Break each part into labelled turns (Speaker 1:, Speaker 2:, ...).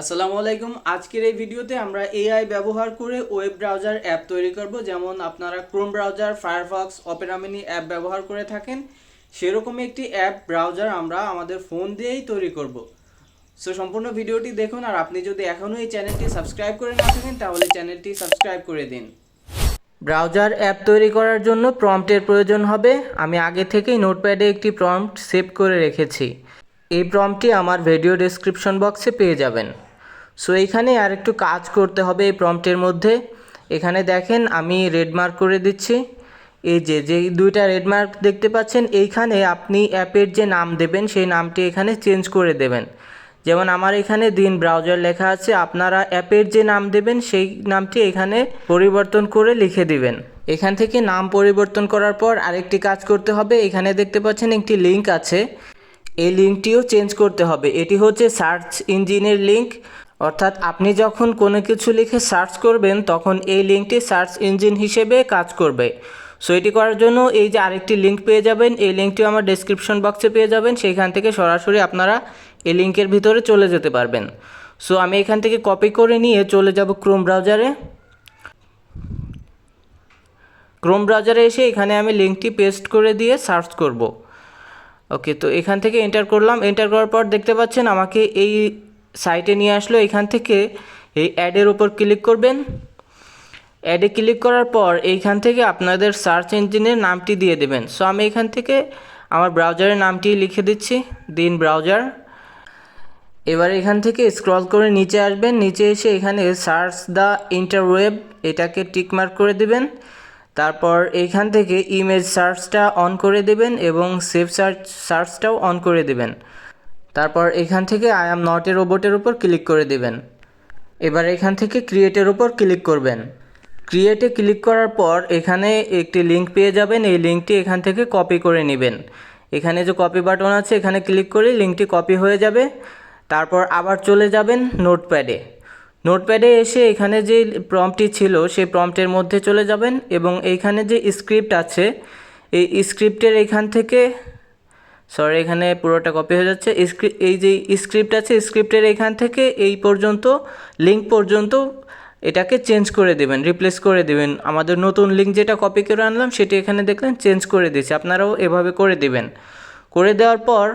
Speaker 1: আসসালামু আলাইকুম। আজকের এই ভিডিওতে আমরা এআই ব্যবহার করে ওয়েব ব্রাউজার অ্যাপ তৈরি করব। যেমন আপনারা Chrome browser, Firefox, Opera mini app ব্যবহার করে থাকেন, সেরকম একটি অ্যাপ ব্রাউজার আমরা আমাদের ফোন দিয়েই তৈরি করব। সো সম্পূর্ণ ভিডিওটি দেখুন, আর আপনি যদি এখনও এই চ্যানেলটি সাবস্ক্রাইব করে না থাকেন তাহলে চ্যানেলটি সাবস্ক্রাইব করে দিন। ব্রাউজার অ্যাপ তৈরি করার জন্য প্রম্পটের প্রয়োজন হবে। আমি আগে থেকেই নোটপ্যাডে একটি প্রম্পট সেভ করে রেখেছি। এই প্রম্পটটি আমার ভিডিও ডেসক্রিপশন বক্সে পেয়ে যাবেন। সো এইখানে আর একটু কাজ করতে হবে এই প্রম্পটের মধ্যে। এখানে দেখেন আমি রেড মার্ক করে দিচ্ছি। এই যে দুইটা রেড মার্ক দেখতে পাচ্ছেন, এইখানে আপনি অ্যাপের যে নাম দেবেন সেই নামটি এখানে চেঞ্জ করে দেবেন। যেমন আমার এখানে দিন ব্রাউজার লেখা আছে, আপনারা অ্যাপের যে নাম দেবেন সেই নামটি এখানে পরিবর্তন করে লিখে দিবেন। এখান থেকে নাম পরিবর্তন করার পর আরেকটি কাজ করতে হবে। এখানে দেখতে পাচ্ছেন একটি লিঙ্ক আছে, এই লিঙ্কটিও চেঞ্জ করতে হবে। এটি হচ্ছে সার্চ ইঞ্জিনের লিঙ্ক, অর্থাৎ আপনি যখন কোনো কিছু লিখে সার্চ করবেন তখন এই লিঙ্কটি সার্চ ইঞ্জিন হিসেবে কাজ করবে। সো এটি করার জন্য এই যে আরেকটি লিঙ্ক পেয়ে যাবেন, এই লিঙ্কটিও আমার ডেসক্রিপশন বক্সে পেয়ে যাবেন। সেইখান থেকে সরাসরি আপনারা এই লিঙ্কের ভিতরে চলে যেতে পারবেন। সো আমি এখান থেকে কপি করে নিয়ে চলে যাব ক্রোম ব্রাউজারে। ক্রোম ব্রাউজারে এসে এখানে আমি লিঙ্কটি পেস্ট করে দিয়ে সার্চ করব। ওকে, তো এখান থেকে এন্টার করলাম। এন্টার করার পর দেখতে পাচ্ছেন আমাকে এই সাইটে নিয়ে আসলো। এখান থেকে এই অ্যাডের উপর ক্লিক করবেন। অ্যাডে ক্লিক করার পর এইখান থেকে আপনাদের সার্চ ইঞ্জিনের নামটি দিয়ে দেবেন। সো আমি এখান থেকে আমার ব্রাউজারের নামটি লিখে দিচ্ছি, দিন ব্রাউজার। এবার এখান থেকে স্ক্রল করে নিচে আসবেন। নিচে এসে এখানে সার্চ দ্য ইন্টারওয়েব এটাকে টিকমার্ক করে দিবেন। তারপর এইখান থেকে ইমেজ সার্চটা অন করে দেবেন এবং সেভ সার্চটাও অন করে দেবেন। তারপর এখান থেকে আই অ্যাম নট এ রোবটের উপর ক্লিক করে দেবেন। এবার এখান থেকে ক্রিয়েটের উপর ক্লিক করবেন। ক্রিয়েটে ক্লিক করার পর এখানে একটি লিঙ্ক পেয়ে যাবেন, এই লিঙ্কটি এখান থেকে কপি করে নেবেন। এখানে যে কপি বাটন আছে এখানে ক্লিক করে লিঙ্কটি কপি হয়ে যাবে। তারপর আবার চলে যাবেন নোটপ্যাডে। নোটপ্যাডে এসে এখানে যে প্রম্পটটি ছিল সেই প্রম্পটের মধ্যে চলে যাবেন এবং এইখানে যে স্ক্রিপ্ট আছে এই স্ক্রিপ্টের এখান থেকে এখানে পুরোটা কপি হয়ে যাচ্ছে। এই যে স্ক্রিপ্ট আছে স্ক্রিপ্টের এখান থেকে এই পর্যন্ত লিঙ্ক পর্যন্ত এটাকে চেঞ্জ করে দেবেন, রিপ্লেস করে দেবেন। আমাদের নতুন লিঙ্ক যেটা কপি করে আনলাম সেটি এখানে দেখলেন চেঞ্জ করে দিয়েছে, আপনারাও এভাবে করে দেবেন। করে দেওয়ার পর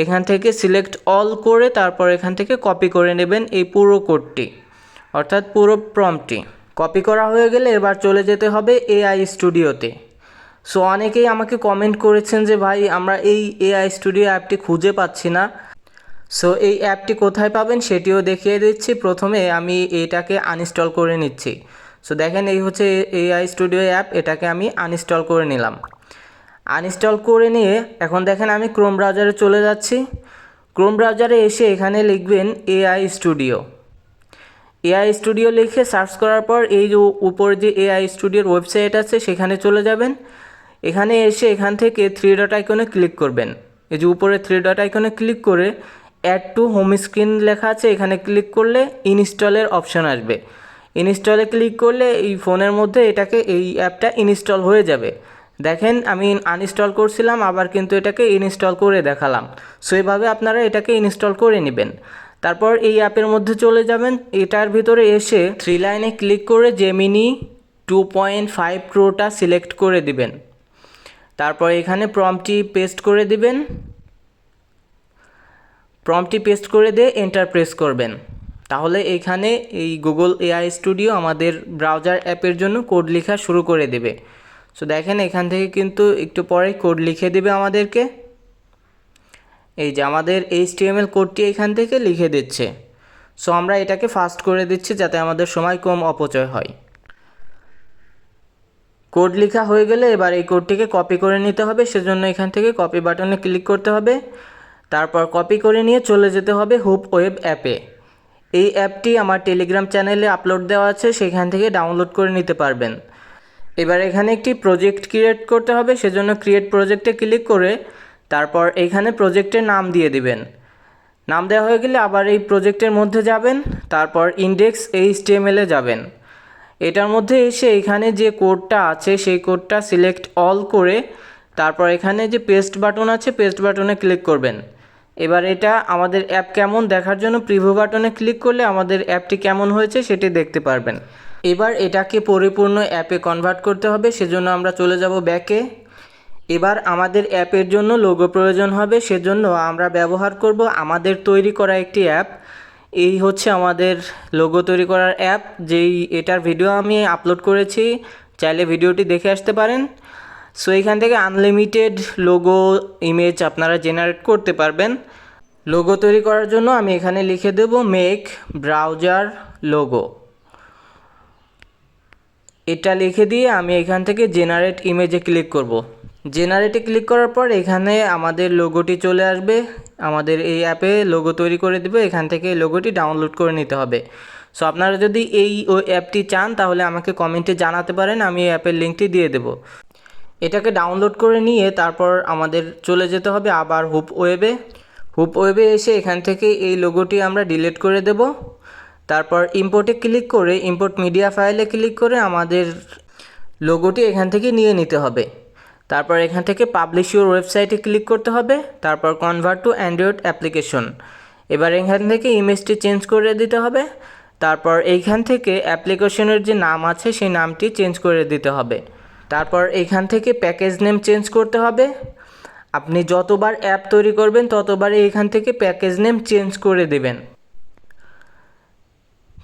Speaker 1: এখান থেকে সিলেক্ট অল করে তারপর এখান থেকে কপি করে নেবেন এই পুরো কোডটি, অর্থাৎ পুরো প্রম্পটটি। কপি করা হয়ে গেলে এবার চলে যেতে হবে এআই স্টুডিওতে। সো অনেকেই আমাকে কমেন্ট করেছেন যে ভাই আমরা এই এআই স্টুডিও অ্যাপটি খুঁজে পাচ্ছি না। সো এই অ্যাপটি কোথায় পাবেন সেটিও দেখিয়ে দিচ্ছি। প্রথমে আমি এটাকে আনইনস্টল করে নিচ্ছি। সো দেখেন এই হচ্ছে এআই স্টুডিও অ্যাপ, এটাকে আমি আনইনস্টল করে নিলাম। আনইনস্টল করে নিয়ে এখন দেখেন আমি ক্রোম ব্রাউজারে চলে যাচ্ছি। ক্রোম ব্রাউজারে এসে এখানে লিখবেন এআই স্টুডিও। এআই স্টুডিও লিখে সার্চ করার পর এই যে উপরে যে এআই স্টুডিওর ওয়েবসাইট আছে সেখানে চলে যাবেন। এখানে এসে এখান থেকে থ্রি ডট আইকনে ক্লিক করবেন। এই যে উপরে থ্রি ডট আইকনে ক্লিক করে অ্যাড টু হোম স্ক্রিন লেখা আছে, এখানে ক্লিক করলে ইনস্টলের অপশন আসবে। ইনস্টলে ক্লিক করলে এই ফোনের মধ্যে এই অ্যাপটা ইনস্টল হয়ে যাবে। দেখেন আমি আনইনস্টল করছিলাম, আবার কিন্তু এটাকে ইনস্টল করে দেখালাম। সো এইভাবে আপনারা এটাকে ইনস্টল করে নেবেন। তারপর এই অ্যাপের মধ্যে চলে যাবেন। এটার ভিতরে এসে থ্রি লাইনে ক্লিক করে জেমিনি 2.5 প্রোটা সিলেক্ট করে দিবেন। তারপর এখানে প্রম্পটটি পেস্ট করে দিবেন। প্রম্পটটি পেস্ট করে দিয়ে এন্টার প্রেস করবেন। তাহলে এখানে এই গুগল এআই স্টুডিও আমাদের ব্রাউজার অ্যাপের জন্য কোড লেখা শুরু করে দেবে। সো দেখেন এখান থেকে কিন্তু একটু পরে কোড লিখে দেবে আমাদেরকে। এই যে আমাদের HTML কোডটি এখান থেকে লিখে দিচ্ছে। সো আমরা এটাকে ফাস্ট করে দিচ্ছি যাতে আমাদের সময় কম অপচয় হয়। কোড লেখা হয়ে গেলে এবার এই কোডটিকে কপি করে নিতে হবে, সেজন্য এখান থেকে কপি বাটনে ক্লিক করতে হবে। তারপর কপি করে নিয়ে চলে যেতে হবে হুপ ওয়েব অ্যাপে। এই অ্যাপটি আমার টেলিগ্রাম চ্যানেলে আপলোড দেওয়া আছে, সেখান থেকে ডাউনলোড করে নিতে পারবেন। এবার এখানে একটি প্রজেক্ট ক্রিয়েট করতে হবে, সেজন্য ক্রিয়েট প্রজেক্টে ক্লিক করে তারপর এখানে প্রজেক্টের নাম দিয়ে দিবেন। নাম দেওয়া হয়ে গেলে আবার এই প্রজেক্টের মধ্যে যাবেন, তারপর ইনডেক্স HTML যাবেন। এটার মধ্যে এসে এখানে যে কোডটা আছে সেই কোডটা সিলেক্ট অল করে তারপর এখানে যে পেস্ট বাটন আছে পেস্ট বাটনে ক্লিক করবেন। এবার এটা আমাদের অ্যাপ কেমন দেখার জন্য প্রিভিউ বাটনে ক্লিক করলে আমাদের অ্যাপটি কেমন হয়েছে সেটি দেখতে পারবেন। এবার এটাকে পরিপূর্ণ অ্যাপে কনভার্ট করতে হবে, সেজন্য আমরা চলে যাব ব্যাকে। এবার আমাদের অ্যাপের জন্য লোগো প্রয়োজন হবে, সেজন্য আমরা ব্যবহার করব আমাদের তৈরি করা একটি অ্যাপ। এই হচ্ছে আমাদের লোগো তৈরি করার অ্যাপ, এটার ভিডিও আমি আপলোড করেছি, চাইলে ভিডিওটি দেখে আসতে পারেন। সো এখান থেকে আনলিমিটেড লোগো ইমেজ আপনারা জেনারেট করতে পারবেন। লোগো তৈরি করার জন্য আমি এখানে লিখে দেব মেক ব্রাউজার লোগো। এটা লিখে দিয়ে আমি এখান থেকে জেনারেট ইমেজে ক্লিক করব। জেনারেটে ক্লিক করার পর এখানে আমাদের লোগোটি চলে আসবে, আমাদের এই অ্যাপে লোগো তৈরি করে দেবে। এখান থেকে লোগোটি ডাউনলোড করে নিতে হবে। সো আপনারা যদি ওই অ্যাপটি চান তাহলে আমাকে কমেন্টে জানাতে পারেন, আমি এই অ্যাপের লিঙ্কটি দিয়ে দেব। এটাকে ডাউনলোড করে নিয়ে তারপর আমাদের চলে যেতে হবে আবার হুপ ওয়েবে এসে এখান থেকে এই লোগোটি আমরা ডিলিট করে দেব। তারপর ইম্পোর্টে ক্লিক করে ইম্পোর্ট মিডিয়া ফাইলে ক্লিক করে আমাদের লোগোটি এখান থেকে নিয়ে নিতে হবে। তারপর এখান থেকে পাবলিশ ইউর ওয়েবসাইটে ক্লিক করতে হবে, তারপর কনভার্ট টু অ্যান্ড্রয়েড অ্যাপ্লিকেশন। এবার এখান থেকে ইমেজটি চেঞ্জ করে দিতে হবে। তারপর এইখান থেকে অ্যাপ্লিকেশনের যে নাম আছে সেই নামটি চেঞ্জ করে দিতে হবে। তারপর এইখান থেকে প্যাকেজ নেম চেঞ্জ করতে হবে। আপনি যতবার অ্যাপ তৈরি করবেন ততবারই এইখান থেকে প্যাকেজ নেম চেঞ্জ করে দেবেন।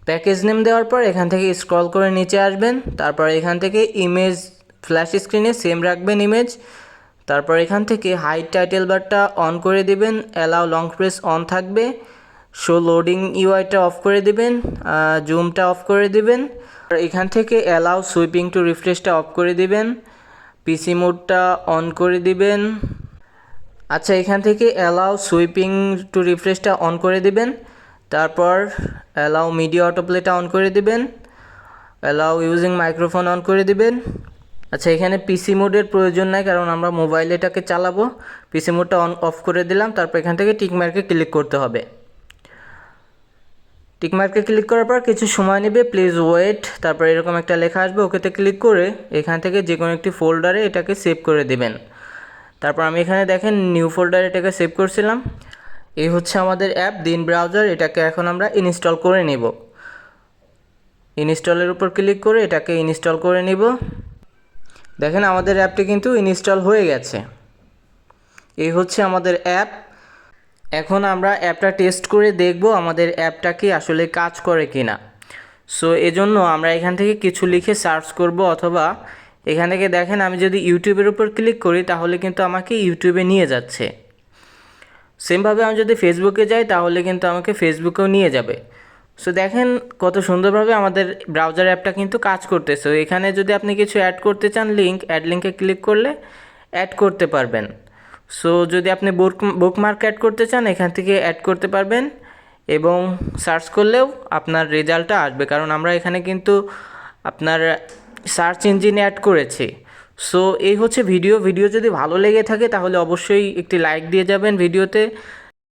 Speaker 1: প্যাকেজ নেম দেওয়ার পর এখান থেকে স্ক্রল করে নিচে আসবেন। তারপর এখান থেকে ইমেজ ফ্ল্যাশ স্ক্রিনে সেম রাখবেন ইমেজ। তারপর এখান থেকে হাইড টাইটেল বারটা অন করে দিবেন, অ্যালাউ লং প্রেস অন থাকবে। শো লোডিং ইউআইটা অফ করে দিবেন, জুমটা অফ করে দিবেন। এখান থেকে অ্যালাউ সুইপিং টু রিফ্রেশটা অফ করে দিবেন, পিসি মোডটা অন করে দিবেন। আচ্ছা, এখান থেকে অ্যালাউ সুইপিং টু রিফ্রেশটা অন করে দিবেন। তারপর অ্যালাউ মিডিয়া অটোপ্লেটা অন করে দিবেন, অ্যালাউ ইউজিং মাইক্রোফোন অন করে দিবেন। আচ্ছা, এখানে পিসি মোডের প্রয়োজন নাই কারণ আমরা মোবাইলে এটাকে চালাবো। পিসি মোডটা অন অফ করে দিলাম। তারপর এখান থেকে টিকমার্কে ক্লিক করতে হবে। টিকমার্কে ক্লিক করার পর কিছু সময় নেবে, প্লিজ ওয়েট। তারপর এরকম একটা লেখা আসবে, ওকেতে ক্লিক করে এখান থেকে যে কোনো একটি ফোল্ডারে এটাকে সেভ করে দেবেন। তারপর আমি এখানে দেখেন নিউ ফোল্ডারে এটাকে সেভ করছিলাম। এই হচ্ছে আমাদের অ্যাপ দিন ব্রাউজার। এটাকে এখন আমরা ইনস্টল করে নেব। ইনস্টলের উপর ক্লিক করে এটাকে ইনস্টল করে নিব। দেখেন আমাদের অ্যাপটি কিন্তু ইনস্টল হয়ে গেছে। এই হচ্ছে আমাদের অ্যাপ। এখন আমরা অ্যাপটা টেস্ট করে দেখব আমাদের অ্যাপটা কি আসলে কাজ করে কিনা। সো এজন্য আমরা এখান থেকে কিছু লিখে সার্চ করব, অথবা এখান থেকে দেখেন আমি যদি ইউটিউবের উপর ক্লিক করি তাহলে কিন্তু আমাকে ইউটিউবে নিয়ে যাচ্ছে। সেমভাবে আমি যদি ফেসবুকে যাই তাহলে কিন্তু আমাকে ফেসবুকেও নিয়ে যাবে। সো দেখেন কত সুন্দরভাবে আমাদের ব্রাউজার অ্যাপটা কিন্তু কাজ করতেছে। এখানে যদি আপনি কিছু অ্যাড করতে চান, অ্যাড লিঙ্কে ক্লিক করলে অ্যাড করতে পারবেন। সো যদি আপনি বুকমার্ক অ্যাড করতে চান এখান থেকে অ্যাড করতে পারবেন, এবং সার্চ করলেও আপনার রেজাল্টটা আসবে, কারণ আমরা এখানে কিন্তু আপনার সার্চ ইঞ্জিনে অ্যাড করেছি। সো এই হচ্ছে ভিডিও যদি ভালো লেগে থাকে তাহলে অবশ্যই একটি লাইক দিয়ে যাবেন ভিডিওতে।